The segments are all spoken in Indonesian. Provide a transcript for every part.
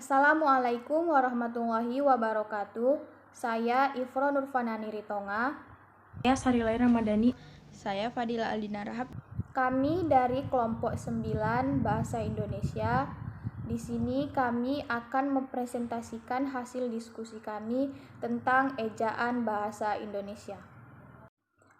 Assalamualaikum warahmatullahi wabarakatuh. Saya Ifro Nurfanani Ritonga. Saya Sarilay Ramadhani. Saya Fadila Aldina Rahab. Kami dari kelompok 9 Bahasa Indonesia. Di sini kami akan mempresentasikan hasil diskusi kami tentang ejaan bahasa Indonesia.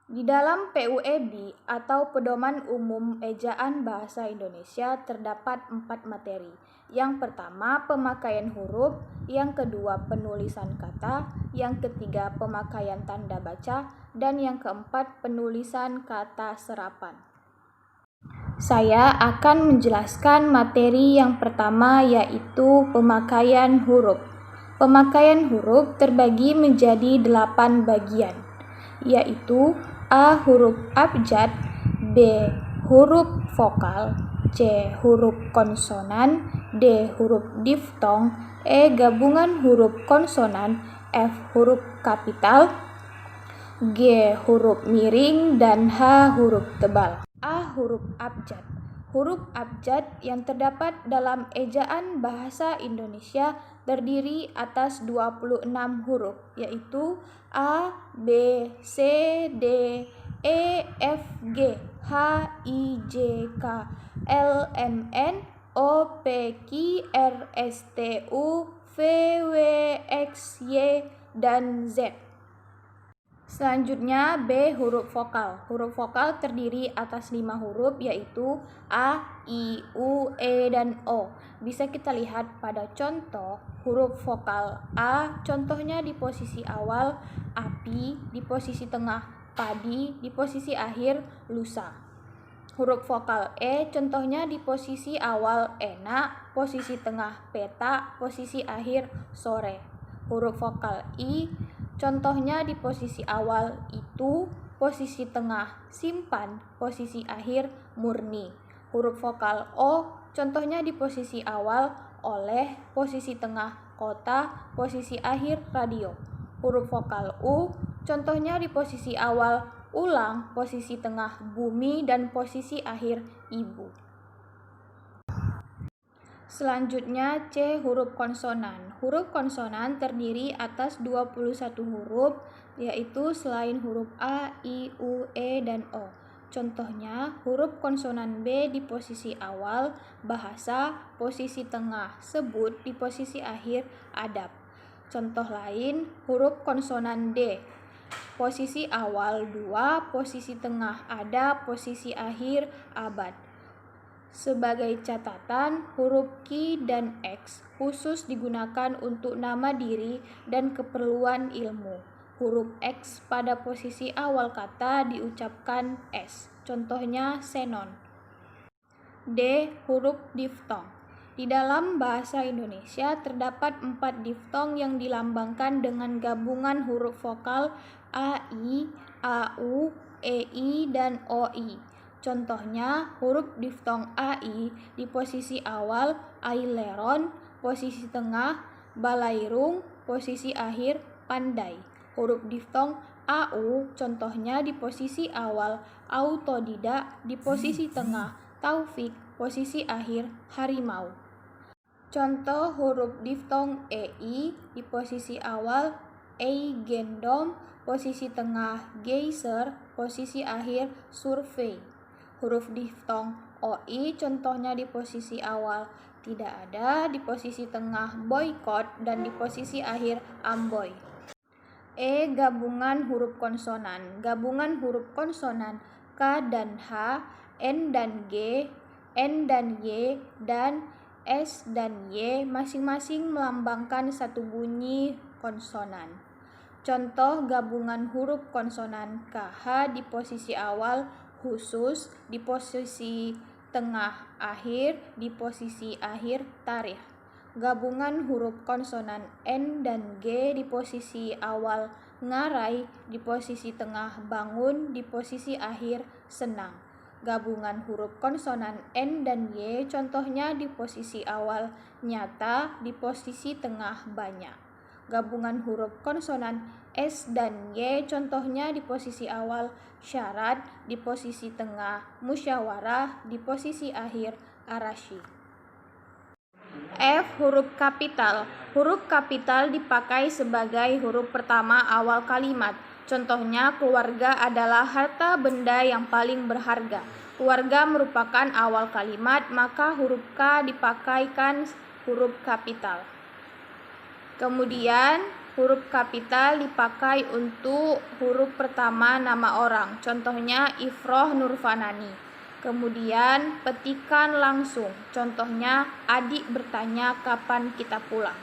Di dalam PUEB atau Pedoman Umum Ejaan Bahasa Indonesia terdapat 4 materi. Yang pertama, pemakaian huruf, yang kedua, penulisan kata, yang ketiga, pemakaian tanda baca, dan yang keempat, penulisan kata serapan. Saya akan menjelaskan materi yang pertama, yaitu pemakaian huruf. Pemakaian huruf terbagi menjadi 8 bagian, yaitu A. Huruf abjad, B. Huruf vokal, C. Huruf konsonan, D. Huruf diftong, E. Gabungan huruf konsonan, F. Huruf kapital, G. Huruf miring, dan H. Huruf tebal. A. Huruf abjad. Huruf abjad yang terdapat dalam ejaan bahasa Indonesia terdiri atas 26 huruf, yaitu A, B, C, D, E, F, G, H, I, J, K, L, M, N, O, P, Q, R, S, T, U, V, W, X, Y, dan Z. Selanjutnya B. Huruf vokal. Huruf vokal terdiri atas 5 huruf, yaitu A, I, U, E, dan O. Bisa kita lihat pada contoh huruf vokal A, contohnya di posisi awal api, di posisi tengah padi, di posisi akhir lusa. Huruf vokal E, contohnya di posisi awal enak, posisi tengah peta, posisi akhir sore. Huruf vokal I, contohnya di posisi awal itu, posisi tengah simpan, posisi akhir murni. Huruf vokal O, contohnya di posisi awal oleh, posisi tengah kota, posisi akhir radio. Huruf vokal U, contohnya di posisi awal ulang, posisi tengah bumi, dan posisi akhir ibu. Selanjutnya C. Huruf konsonan. Huruf konsonan terdiri atas 21 huruf, yaitu selain huruf A, I, U, E, dan O. Contohnya, huruf konsonan B di posisi awal bahasa, posisi tengah sebut, di posisi akhir adab. Contoh lain, huruf konsonan D. Posisi awal 2, posisi tengah adab, posisi akhir abad. Sebagai catatan, huruf Q dan X khusus digunakan untuk nama diri dan keperluan ilmu. Huruf X pada posisi awal kata diucapkan S. Contohnya senon. D. Huruf diftong. Di dalam bahasa Indonesia terdapat 4 diftong yang dilambangkan dengan gabungan huruf vokal AI, AU, EI, dan OI. Contohnya, huruf diftong AI di posisi awal aileron, posisi tengah balairung, posisi akhir pandai. Huruf diftong AU contohnya di posisi awal autodidak, di posisi tengah taufik, posisi akhir harimau. Contoh huruf diftong EI di posisi awal eigendom, posisi tengah geyser, posisi akhir survei. Huruf diftong OI contohnya di posisi awal tidak ada, di posisi tengah boykot, dan di posisi akhir amboy. E. Gabungan huruf konsonan. Gabungan huruf konsonan K dan H, N dan G, N dan Y, dan S dan Y masing-masing melambangkan satu bunyi konsonan. Contoh gabungan huruf konsonan KH di posisi awal khusus, di posisi tengah akhir, di posisi akhir tarikh. Gabungan huruf konsonan N dan G di posisi awal ngarai, di posisi tengah bangun, di posisi akhir senang. Gabungan huruf konsonan N dan Y contohnya di posisi awal nyata, di posisi tengah banyak. Gabungan huruf konsonan S dan Y contohnya di posisi awal syarat, di posisi tengah musyawarah, di posisi akhir arasy. F. Huruf kapital. Huruf kapital dipakai sebagai huruf pertama awal kalimat. Contohnya, keluarga adalah harta benda yang paling berharga. Keluarga merupakan awal kalimat, maka huruf K dipakaikan huruf kapital. Kemudian, huruf kapital dipakai untuk huruf pertama nama orang. Contohnya, Ifroh Nurfanani. Kemudian, petikan langsung. Contohnya, adik bertanya kapan kita pulang.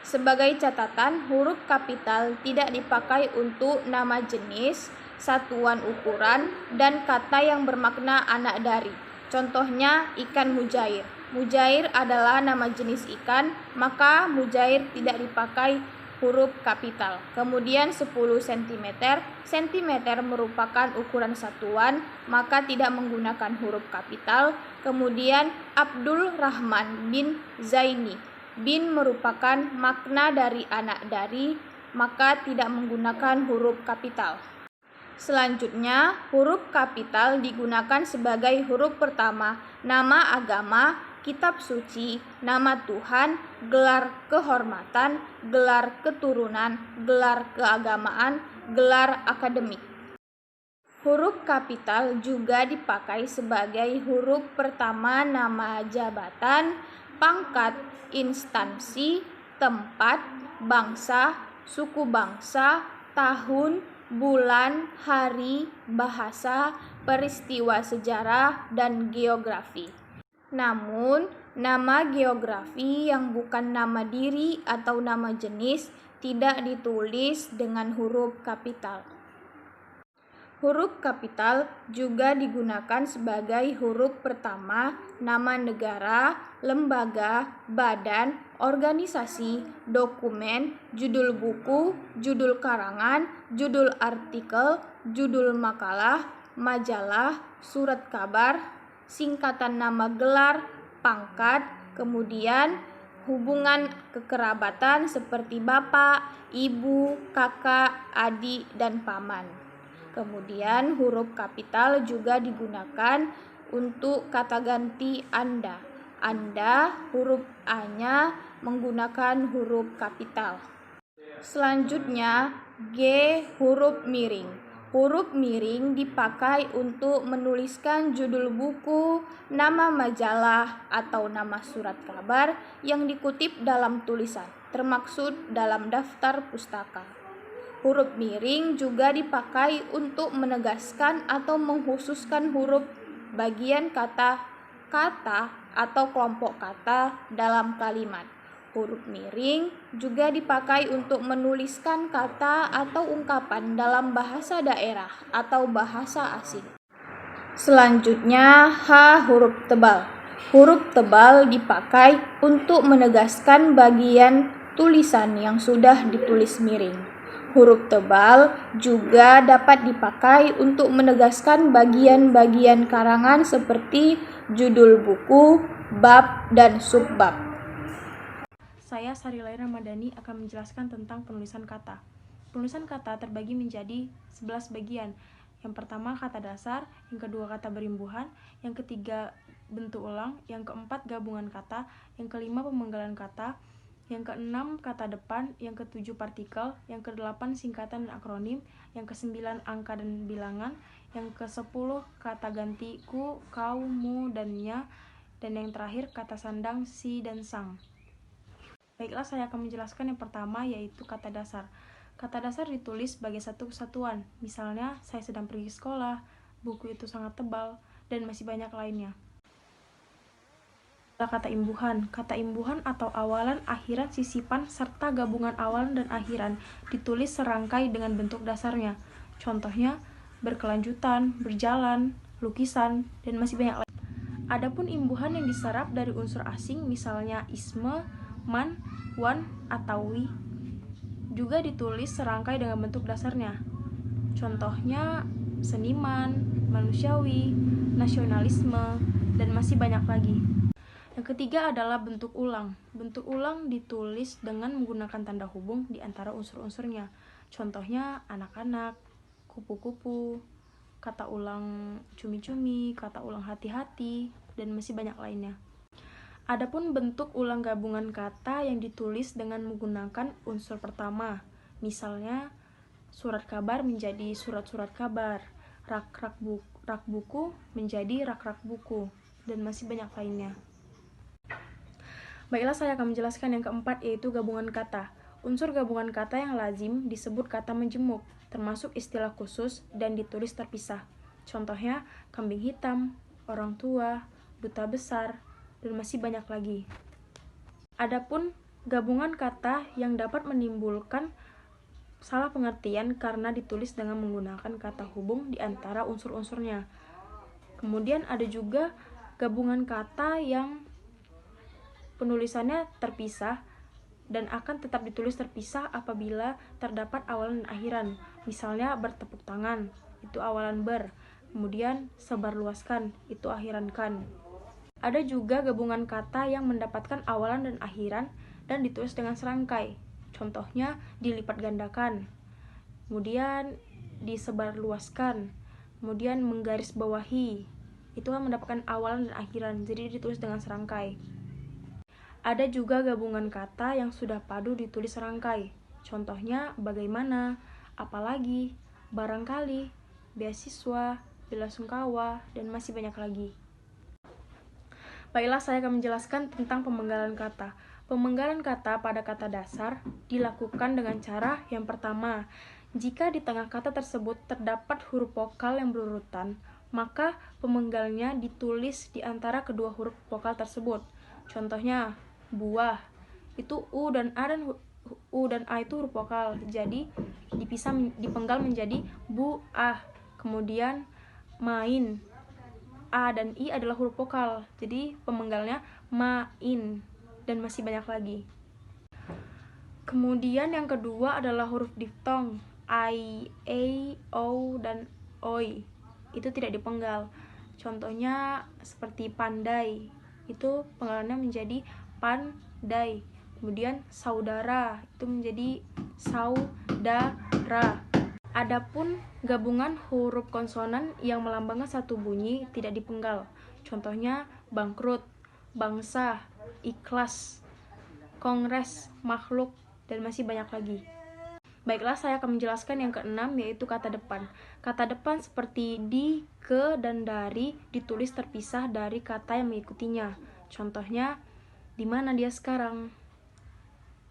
Sebagai catatan, huruf kapital tidak dipakai untuk nama jenis, satuan ukuran, dan kata yang bermakna anak dari. Contohnya, ikan mujair. Mujair adalah nama jenis ikan, maka mujair tidak dipakai huruf kapital. Kemudian 10 cm. Cm merupakan ukuran satuan, maka tidak menggunakan huruf kapital. Kemudian Abdul Rahman bin Zaini. Bin merupakan makna dari anak dari, maka tidak menggunakan huruf kapital. Selanjutnya, huruf kapital digunakan sebagai huruf pertama nama agama, kitab suci, nama Tuhan, gelar kehormatan, gelar keturunan, gelar keagamaan, gelar akademik. Huruf kapital juga dipakai sebagai huruf pertama nama jabatan, pangkat, instansi, tempat, bangsa, suku bangsa, tahun, bulan, hari, bahasa, peristiwa sejarah, dan geografi. Namun, nama geografi yang bukan nama diri atau nama jenis tidak ditulis dengan huruf kapital. Huruf kapital juga digunakan sebagai huruf pertama nama negara, lembaga, badan, organisasi, dokumen, judul buku, judul karangan, judul artikel, judul makalah, majalah, surat kabar, singkatan nama gelar, pangkat, kemudian hubungan kekerabatan seperti bapak, ibu, kakak, adik, dan paman. Kemudian huruf kapital juga digunakan untuk kata ganti Anda. Anda, huruf A-nya menggunakan huruf kapital. Selanjutnya, G. Huruf miring. Huruf miring dipakai untuk menuliskan judul buku, nama majalah, atau nama surat kabar yang dikutip dalam tulisan, termaksud dalam daftar pustaka. Huruf miring juga dipakai untuk menegaskan atau mengkhususkan huruf bagian kata atau kelompok kata dalam kalimat. Huruf miring juga dipakai untuk menuliskan kata atau ungkapan dalam bahasa daerah atau bahasa asing. Selanjutnya, H. Huruf tebal. Huruf tebal dipakai untuk menegaskan bagian tulisan yang sudah ditulis miring. Huruf tebal juga dapat dipakai untuk menegaskan bagian-bagian karangan seperti judul buku, bab, dan subbab. Saya Sarilair Ramadhani akan menjelaskan tentang penulisan kata. Penulisan kata terbagi menjadi 11 bagian. Yang pertama kata dasar, yang kedua kata berimbuhan, yang ketiga bentuk ulang, yang keempat gabungan kata, yang kelima pemenggalan kata, yang keenam kata depan, yang ketujuh partikel, yang kedelapan singkatan dan akronim, yang kesembilan angka dan bilangan, yang kesepuluh kata ganti ku, kau, mu, dan nya, dan yang terakhir kata sandang si dan sang. Baiklah, saya akan menjelaskan yang pertama, yaitu kata dasar. Kata dasar ditulis sebagai satu kesatuan, misalnya saya sedang pergi sekolah, buku itu sangat tebal, dan masih banyak lainnya. Kata imbuhan. Kata imbuhan atau awalan, akhiran, sisipan, serta gabungan awalan dan akhiran ditulis serangkai dengan bentuk dasarnya. Contohnya, berkelanjutan, berjalan, lukisan, dan masih banyak lain. Adapun imbuhan yang diserap dari unsur asing, misalnya isme, man, wan, atau wi, juga ditulis serangkai dengan bentuk dasarnya. Contohnya, seniman, manusiawi, nasionalisme, dan masih banyak lagi. Yang ketiga adalah bentuk ulang. Bentuk ulang ditulis dengan menggunakan tanda hubung di antara unsur-unsurnya. Contohnya anak-anak, kupu-kupu, kata ulang cumi-cumi, kata ulang hati-hati, dan masih banyak lainnya. Adapun bentuk ulang gabungan kata yang ditulis dengan menggunakan unsur pertama, misalnya surat kabar menjadi surat-surat kabar, rak buku menjadi rak buku, dan masih banyak lainnya. Baiklah, saya akan menjelaskan yang keempat, yaitu gabungan kata. Unsur gabungan kata yang lazim disebut kata menjemuk, termasuk istilah khusus dan ditulis terpisah. Contohnya, kambing hitam, orang tua, duta besar, dan masih banyak lagi. Adapun gabungan kata yang dapat menimbulkan salah pengertian karena ditulis dengan menggunakan kata hubung di antara unsur-unsurnya. Kemudian ada juga gabungan kata yang penulisannya terpisah dan akan tetap ditulis terpisah apabila terdapat awalan dan akhiran. Misalnya bertepuk tangan, itu awalan ber. Kemudian sebarluaskan, itu akhiran kan. Ada juga gabungan kata yang mendapatkan awalan dan akhiran dan ditulis dengan serangkai. Contohnya dilipat gandakan, kemudian disebarluaskan, kemudian menggarisbawahi. Itu kan mendapatkan awalan dan akhiran, jadi ditulis dengan serangkai. Ada juga gabungan kata yang sudah padu ditulis serangkai. Contohnya bagaimana, apalagi, barangkali, beasiswa, belasungkawa, dan masih banyak lagi. Baiklah, saya akan menjelaskan tentang pemenggalan kata. Pemenggalan kata pada kata dasar dilakukan dengan cara yang pertama. Jika di tengah kata tersebut terdapat huruf vokal yang berurutan, maka pemenggalnya ditulis di antara kedua huruf vokal tersebut. Contohnya, buah. Itu U dan A itu huruf vokal. Jadi dipenggal menjadi buah. Kemudian main. A dan I adalah huruf vokal, jadi pemenggalnya main, dan masih banyak lagi. Kemudian yang kedua adalah huruf diftong, I, A, O, dan OI. Itu tidak dipenggal. Contohnya seperti pandai, itu penggalannya menjadi pandai. Kemudian saudara, itu menjadi saudara. Adapun gabungan huruf konsonan yang melambangkan satu bunyi tidak dipenggal. Contohnya bangkrut, bangsa, ikhlas, kongres, makhluk, dan masih banyak lagi. Baiklah, saya akan menjelaskan yang keenam, yaitu kata depan. Kata depan seperti di, ke, dan dari ditulis terpisah dari kata yang mengikutinya. Contohnya, di mana dia sekarang?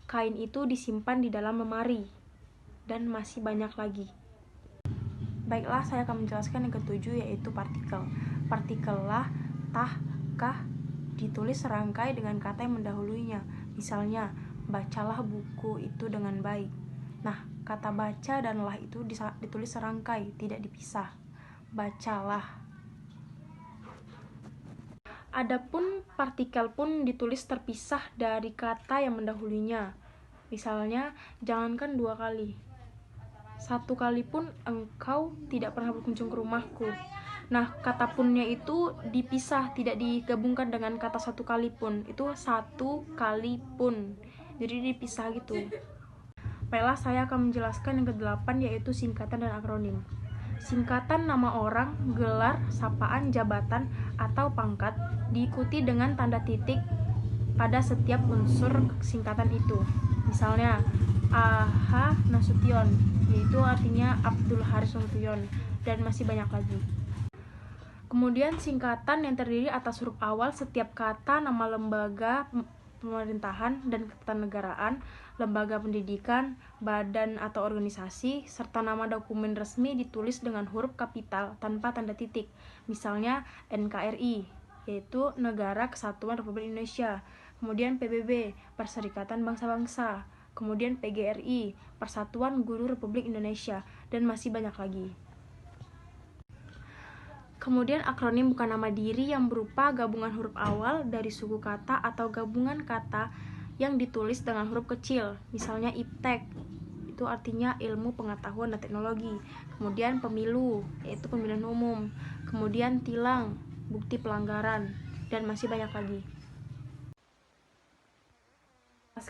Kain itu disimpan di dalam lemari. Dan masih banyak lagi. Baiklah, saya akan menjelaskan yang ketujuh, yaitu partikel. Partikel lah, tah, kah ditulis serangkai dengan kata yang mendahuluinya. Misalnya, bacalah buku itu dengan baik. Nah, kata baca dan lah itu ditulis serangkai, tidak dipisah. Bacalah. Adapun partikel pun ditulis terpisah dari kata yang mendahuluinya. Misalnya, jangankan 2 kali, 1 kali pun engkau tidak pernah berkunjung ke rumahku. Nah, kata punnya itu dipisah, tidak digabungkan dengan kata 1 kali pun. Itu 1 kali pun. Jadi dipisah gitu. Baiklah, saya akan menjelaskan yang ke-8, yaitu singkatan dan akronim. Singkatan nama orang, gelar, sapaan, jabatan, atau pangkat diikuti dengan tanda titik pada setiap unsur singkatan itu. Misalnya, Aha Nasution, yaitu artinya Abdul Haris Nasution, dan masih banyak lagi. Kemudian singkatan yang terdiri atas huruf awal setiap kata nama lembaga pemerintahan dan ketatanegaraan, lembaga pendidikan, badan atau organisasi, serta nama dokumen resmi ditulis dengan huruf kapital tanpa tanda titik. Misalnya NKRI, yaitu Negara Kesatuan Republik Indonesia. Kemudian PBB, Perserikatan Bangsa-Bangsa. Kemudian PGRI, Persatuan Guru Republik Indonesia, dan masih banyak lagi. Kemudian akronim bukan nama diri yang berupa gabungan huruf awal dari suku kata atau gabungan kata yang ditulis dengan huruf kecil. Misalnya IPTEK, itu artinya ilmu pengetahuan dan teknologi. Kemudian pemilu, yaitu pemilihan umum. Kemudian tilang, bukti pelanggaran, dan masih banyak lagi.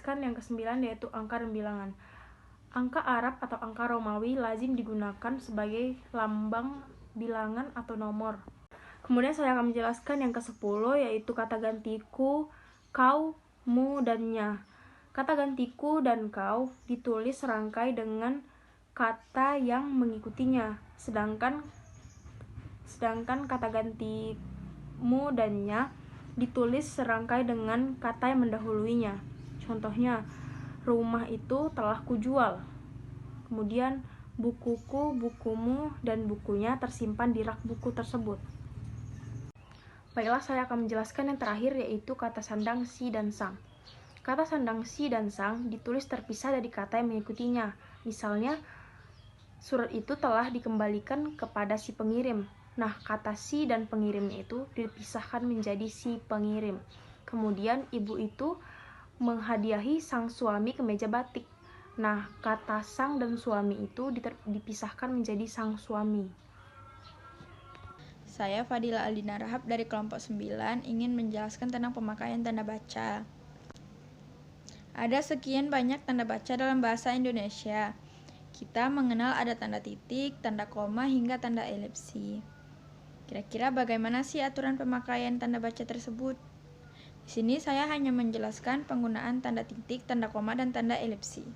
Yang ke-9, yaitu angka dan bilangan. Angka Arab atau angka Romawi lazim digunakan sebagai lambang bilangan atau nomor. Kemudian saya akan menjelaskan yang ke-10, yaitu kata ganti ku, kau, mu, dan nya. Kata ganti ku dan kau ditulis serangkai dengan kata yang mengikutinya, sedangkan kata ganti mu dan nya ditulis serangkai dengan kata yang mendahuluinya. Contohnya, rumah itu telah kujual. Kemudian, bukuku, bukumu, dan bukunya tersimpan di rak buku tersebut. Baiklah, saya akan menjelaskan yang terakhir, yaitu kata sandang si dan sang. Kata sandang si dan sang ditulis terpisah dari kata yang mengikutinya. Misalnya, surat itu telah dikembalikan kepada si pengirim. Nah, kata si dan pengirimnya itu dipisahkan menjadi si pengirim. Kemudian, ibu itu menghadiahi sang suami kemeja batik. Nah, kata sang dan suami itu dipisahkan menjadi sang suami. Saya Fadila Aldina Rahab dari kelompok 9 ingin menjelaskan tentang pemakaian tanda baca. Ada sekian banyak tanda baca dalam bahasa Indonesia. Kita mengenal ada tanda titik, tanda koma, hingga tanda elipsi. Kira-kira bagaimana sih aturan pemakaian tanda baca tersebut? Di sini saya hanya menjelaskan penggunaan tanda titik, tanda koma, dan tanda elipsi.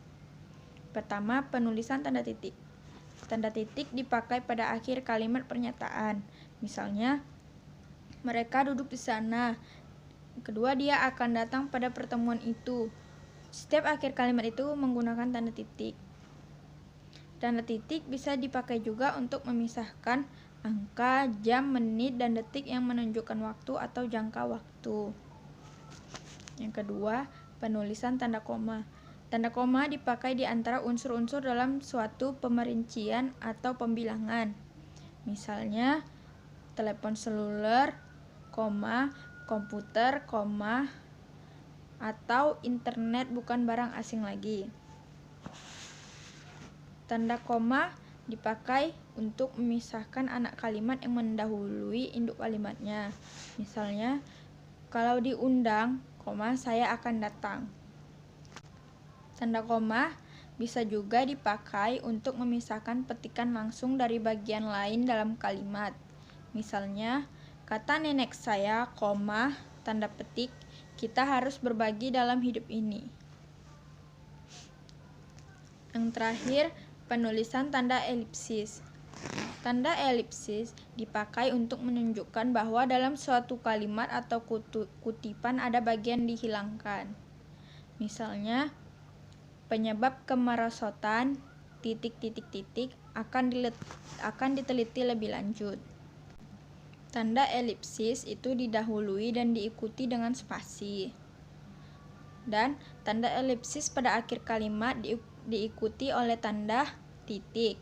Pertama, penulisan tanda titik. Tanda titik dipakai pada akhir kalimat pernyataan. Misalnya, mereka duduk di sana. Kedua, dia akan datang pada pertemuan itu. Setiap akhir kalimat itu menggunakan tanda titik. Tanda titik bisa dipakai juga untuk memisahkan angka, jam, menit, dan detik yang menunjukkan waktu atau jangka waktu. Yang kedua, penulisan tanda koma. Tanda koma dipakai di antara unsur-unsur dalam suatu pemerincian atau pembilangan. Misalnya, telepon seluler, koma, komputer, koma, atau internet bukan barang asing lagi. Tanda koma dipakai untuk memisahkan anak kalimat yang mendahului induk kalimatnya. Misalnya, kalau diundang, koma, saya akan datang. Tanda koma bisa juga dipakai untuk memisahkan petikan langsung dari bagian lain dalam kalimat. Misalnya, kata nenek saya, koma, tanda petik, kita harus berbagi dalam hidup ini. Yang terakhir, penulisan tanda elipsis. Tanda elipsis dipakai untuk menunjukkan bahwa dalam suatu kalimat atau kutipan ada bagian dihilangkan. Misalnya, penyebab kemerosotan titik-titik-titik akan diteliti lebih lanjut. Tanda elipsis itu didahului dan diikuti dengan spasi. Dan tanda elipsis pada akhir kalimat diikuti oleh tanda titik.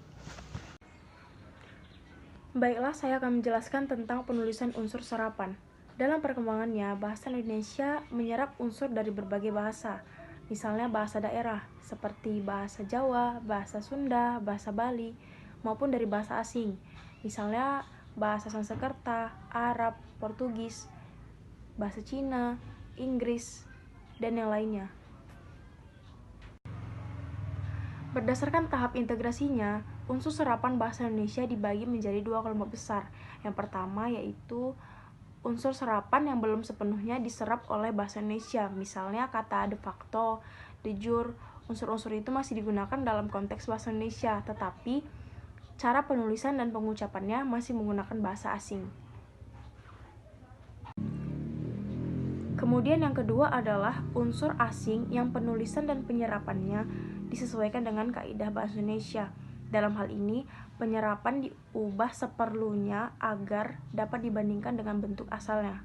Baiklah, saya akan menjelaskan tentang penulisan unsur serapan. Dalam perkembangannya, bahasa Indonesia menyerap unsur dari berbagai bahasa. Misalnya bahasa daerah, seperti bahasa Jawa, bahasa Sunda, bahasa Bali, maupun dari bahasa asing. Misalnya bahasa Sanskerta, Arab, Portugis, bahasa Cina, Inggris, dan yang lainnya. Berdasarkan tahap integrasinya, unsur serapan bahasa Indonesia dibagi menjadi dua kelompok besar. Yang pertama yaitu unsur serapan yang belum sepenuhnya diserap oleh bahasa Indonesia. Misalnya kata de facto, de jure, unsur-unsur itu masih digunakan dalam konteks bahasa Indonesia, tetapi cara penulisan dan pengucapannya masih menggunakan bahasa asing. Kemudian yang kedua adalah unsur asing yang penulisan dan penyerapannya disesuaikan dengan kaidah bahasa Indonesia. Dalam hal ini, penyerapan diubah seperlunya agar dapat dibandingkan dengan bentuk asalnya.